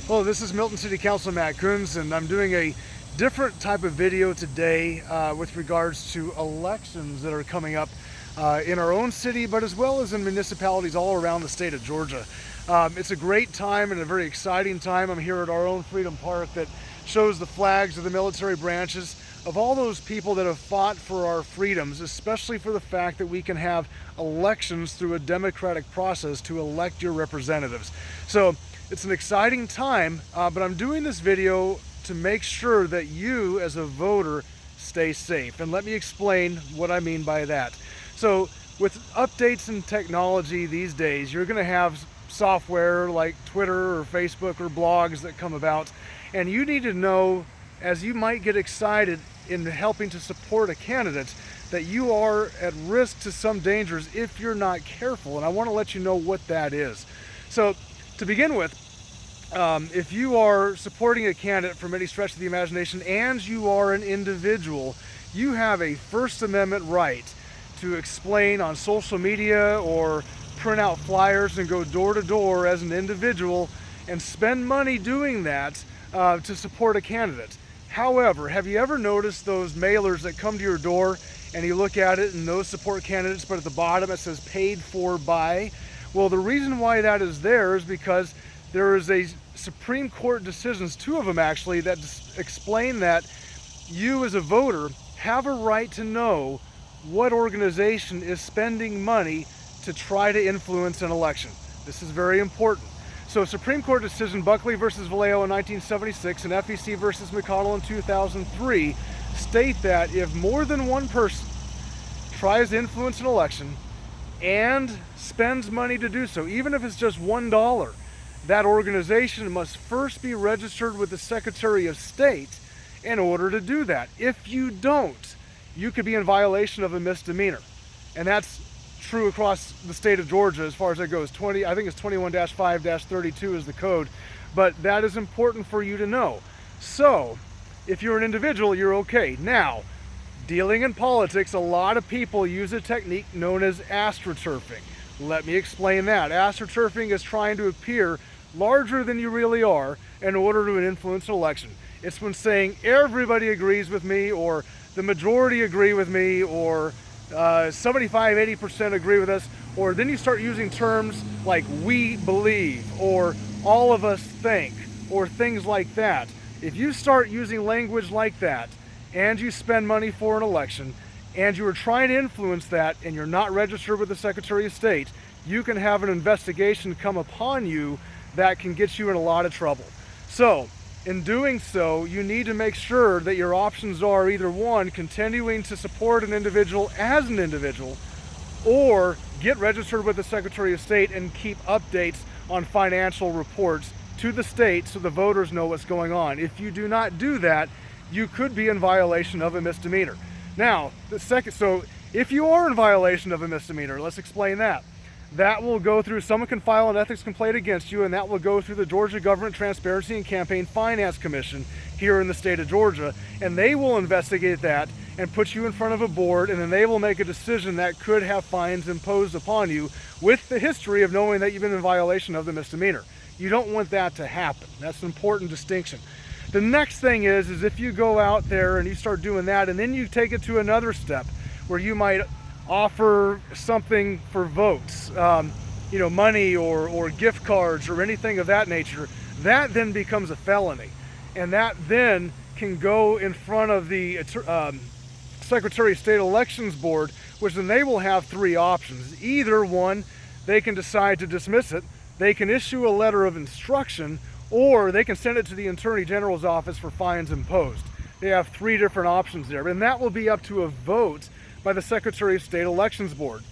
Hello, this is Milton City Councilman Matt Kunz, and I'm doing a different type of video today with regards to elections that are coming up in our own city, but as well as in municipalities all around the state of Georgia. It's a great time and a very exciting time. I'm here at our own Freedom Park that shows the flags of the military branches of all those people that have fought for our freedoms, especially for the fact that we can have elections through a democratic process to elect your representatives. So it's an exciting time, but I'm doing this video to make sure that you as a voter stay safe. And let me explain what I mean by that. So with updates in technology these days, you're going to have software like Twitter or Facebook or blogs that come about, and you need to know, as you might get excited in helping to support a candidate, that you are at risk to some dangers if you're not careful. And I want to let you know what that is. So to begin with, if you are supporting a candidate from any stretch of the imagination and you are an individual, you have a First Amendment right to explain on social media or print out flyers and go door to door as an individual and spend money doing that to support a candidate. However, have you ever noticed those mailers that come to your door and you look at it and those support candidates, but at the bottom it says paid for by? Well, the reason why that is there is because there is a Supreme Court decisions, two of them actually, that explain that you as a voter have a right to know what organization is spending money to try to influence an election. This is very important. So Supreme Court decision Buckley versus Vallejo in 1976 and FEC versus McConnell in 2003 state that if more than one person tries to influence an election and spends money to do so, even if it's just $1, that organization must first be registered with the Secretary of State in order to do that. If you don't, you could be in violation of a misdemeanor. And that's true across the state of Georgia as far as that goes. I think it's 21-5-32 is the code, but that is important for you to know. So if you're an individual, you're okay. Now, dealing in politics, a lot of people use a technique known as astroturfing. Let me explain that. Astroturfing is trying to appear larger than you really are in order to influence an election. It's when saying everybody agrees with me, or the majority agree with me, or 75-80% agree with us, or then you start using terms like we believe or all of us think or things like that. If you start using language like that and you spend money for an election and you are trying to influence that and you're not registered with the Secretary of State, you can have an investigation come upon you that can get you in a lot of trouble. So in doing so, you need to make sure that your options are either one, continuing to support an individual as an individual, or get registered with the Secretary of State and keep updates on financial reports to the state so the voters know what's going on. If you do not do that, you could be in violation of a misdemeanor. Now, so if you are in violation of a misdemeanor, let's explain that. That will go through, someone can file an ethics complaint against you, and that will go through the Georgia Government Transparency and Campaign Finance Commission here in the state of Georgia, and they will investigate that and put you in front of a board, and then they will make a decision that could have fines imposed upon you with the history of knowing that you've been in violation of the misdemeanor. You don't want that to happen. That's an important distinction. The next thing is if you go out there and you start doing that, and then you take it to another step where you might offer something for votes, money or gift cards or anything of that nature, that then becomes a felony. And that then can go in front of the Secretary of State Elections Board, which then they will have three options. Either one, they can decide to dismiss it, they can issue a letter of instruction, or they can send it to the Attorney General's office for fines imposed. They have three different options there, and that will be up to a vote by the Secretary of State Elections Board.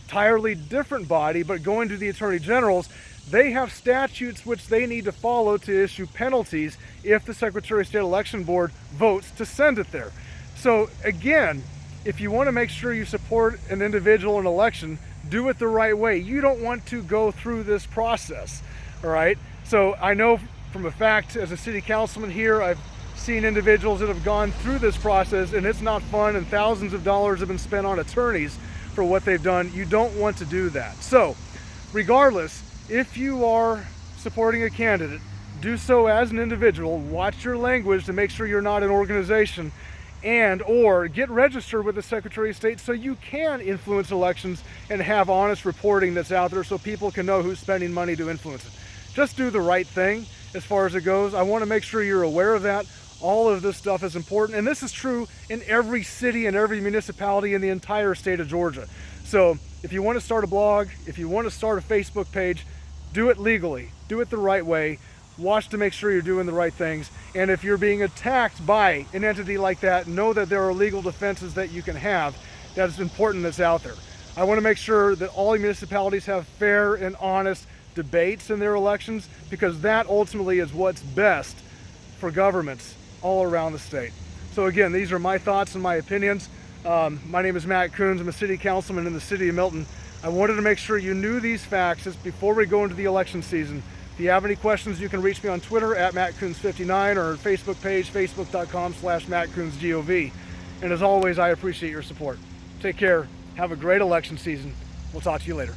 Entirely different body, but going to the Attorney Generals, they have statutes which they need to follow to issue penalties if the Secretary of State Election Board votes to send it there. So again, if you want to make sure you support an individual in an election, do it the right way. You don't want to go through this process, all right? So I know from a fact, as a city councilman here, I've seen individuals that have gone through this process, and it's not fun, and thousands of dollars have been spent on attorneys for what they've done. You don't want to do that. So regardless, if you are supporting a candidate, do so as an individual. Watch your language to make sure you're not an organization, and or get registered with the Secretary of State so you can influence elections and have honest reporting that's out there so people can know who's spending money to influence it. Just do the right thing as far as it goes. I want to make sure you're aware of that. All of this stuff is important, and this is true in every city and every municipality in the entire state of Georgia. So if you want to start a blog, if you want to start a Facebook page, do it legally, do it the right way. Watch to make sure you're doing the right things. And if you're being attacked by an entity like that, know that there are legal defenses that you can have. That is important that's out there. I want to make sure that all municipalities have fair and honest debates in their elections, because that ultimately is what's best for governments all around the state. So again, these are my thoughts and my opinions. My name is Matt Coons. I'm a city councilman in the city of Milton. I wanted to make sure you knew these facts just before we go into the election season. If you have any questions, you can reach me on Twitter at MattCoons59 or Facebook page, facebook.com/MattCoonsGOV. And as always, I appreciate your support. Take care. Have a great election season. We'll talk to you later.